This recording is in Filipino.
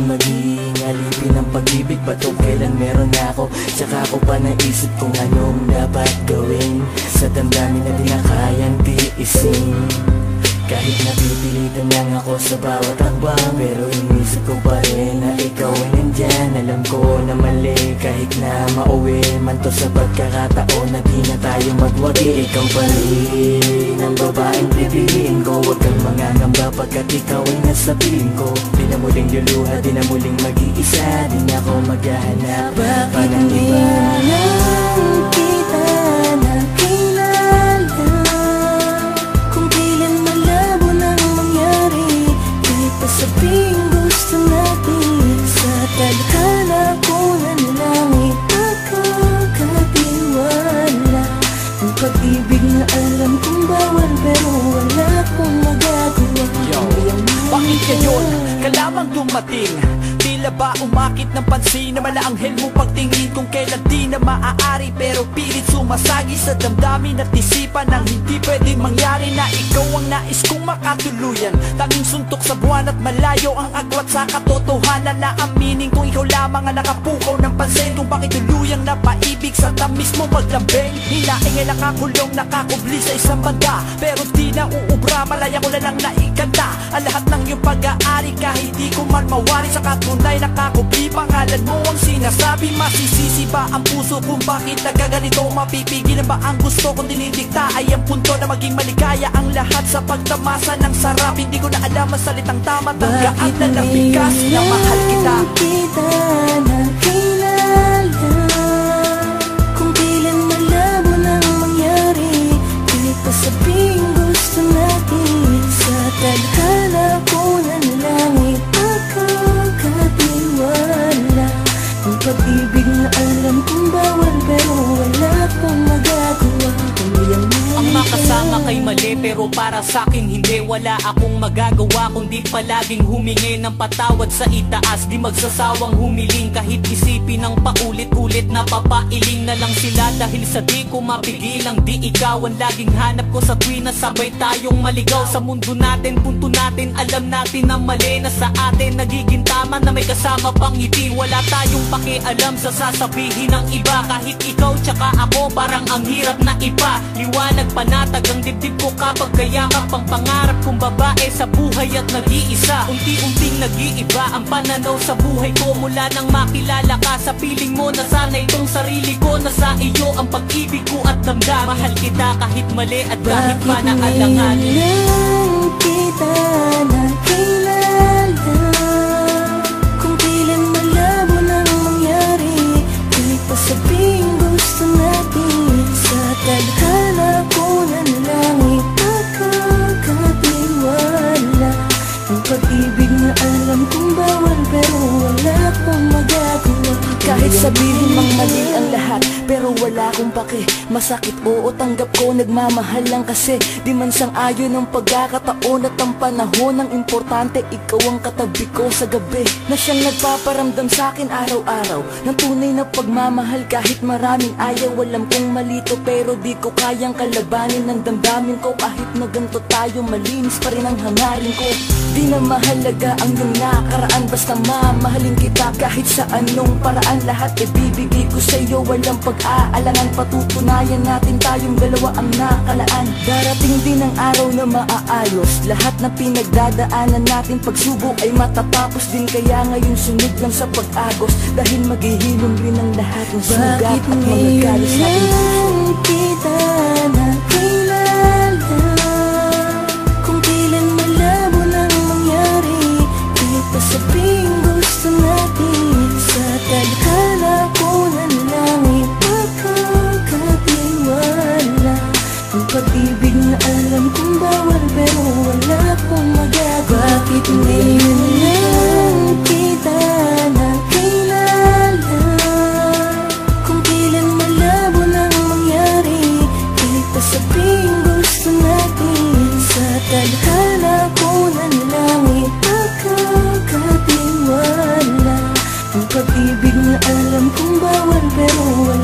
bang magiging alipin ng pag-ibig? Ba't o kailan meron ako? Tsaka ko pa naisip kung anong dapat gawin sa damdamin na di na kayang tiisin. Kahit napipilitan lang ako sa bawat hakbang, pero inisip ko pa rin na ikaw ay nandyan. Alam ko na mali kahit na mauwi man to sa pagkakataon na di na tayo magwagi. Ikaw pa rin ang babaeng pipiliin ko. Huwag kang mangangamba pagkat ikaw ay nasa piling ko. Di na muling luluha, di na muling mag-iisa, di na ako maghahanap pa ng iba. Sabing gusto natin sa tadhana ko na lang ipagkakatiwala. Ang pag-ibig na alam kong bawal pero wala akong magagawa. Yo, bakit ngayon ka lamang dumating? Tila ba umakit ng pansin na malaanghel mo pagtingin kung kailan di na maaari, pero pilit sumasagi sa damdamin at isipan ng hindi pwedeng mangyari na ikaw ang nais kong makatuluyan. Tanging suntok sa buwan at malayo ang agwat sa katotohanan na aminin kung ikaw lamang ang nakapukaw ng pansin kung bakit tuluyang napaibig sa tamis mo maglambing. Hinaing ay nakakulong, nakakubli sa isang banda, pero di na uubra, malaya ko na lang naikanta ang lahat ng iyong pag-aari kahit di ko man mawari sa katunay. Nakakubli, pangalan mo ang sinasabi. Masisisi ba ang puso kung bakit nagkaganito? Mapipigilan ba ang gusto kung dinidikta ay ang punto na maging maligaya ang lahat sa pagtamasa ng sarap? Hindi ko na alam ang salitang tama, tanggaan na nabigas na mahal kita. Kita na kilala kung kailan malabo nang mangyari. Kahit pa sabing gusto natin sa tadhana ko na lang ipagkakatiwala. Ang pag-ibig na alam kong bawal pero wala akong magagawa. Ang makasama kay mali pero para sa'kin hindi. Wala akong magagawa kundi palaging humingi ng patawad sa itaas. Di magsasawang humiling kahit isipin ng paulit-ulit na papailing na lang sila dahil sa di ko mapigilang di ikaw ang laging hanap ko sa tuwing na sabay tayong maligaw. Sa mundo natin, punto natin, alam natin na mali na sa atin nagiging tama na may kasama pang ngiti. Wala tayong pakialam sa sasabihin ng iba, kahit ikaw tsaka ako parang ang hirap na iba. Liwanag panatag ang dibdib ko kapag kayakap ang pangarap kong babae sa buhay at nag-iisa. Unti-unting nag-iiba ang pananaw sa buhay ko mula nang makilala ka. Sa piling mo na sana itong sarili ko, nasa iyo ang pag-ibig ko at damdamin. Mahal kita kahit mali at kahit pa naalanganin. Bakit kita na kilala kung kailan malabo nang mangyari? Kahit pa sabing gusto natin sa tadhana ko na lang ipagkakatiwala. Ang pag-ibig na alam kong bawal pero wala akong magagawa. Kahit sabihin mang mali ang lahat pero wala akong pake. Masakit oo tanggap ko, nagmamahal lang kasi di man sang-ayon ang pagkakataon at ang panahon. Ang importante ikaw ang katabi ko sa gabi na siyang nagpaparamdam sa'kin araw-araw ng tunay na pagmamahal. Kahit maraming ayaw, alam kong malito pero di ko kayang kalabanin ng damdamin ko. Kahit na ganito tayo, malinis pa rin ang hangarin ko. Di na mahalaga ang iyong nakaraan, basta mamahalin kita kahit sa anong paraan. Lahat ibibigay ko sa iyo, walang pag-aalangan. Patutunayan natin tayong dalawa ang nakalaan. Darating din ang araw na maaayos lahat na pinagdadaanan natin. Pagsubok ay matatapos din, kaya ngayon sunod lang sa pag-agos. Dahil maghihilom rin ang lahat ng sugat at mga galos natin. Bakit kita na kilala kung kailan malabo nang mangyari? Kahit pa sabing gusto natin sa tadhana ko na lang ipagkakatiwala. Ang pag-ibig na alam kong bawal pero wala akong magagawa. Bakit ngayon lang kita na kilala kung kailan malabo nang mangyari? Kahit pa sabing gusto natin sa tadhana ko na lang ipagkakatiwala. Ang pag-ibig na alam kong bawal pero wala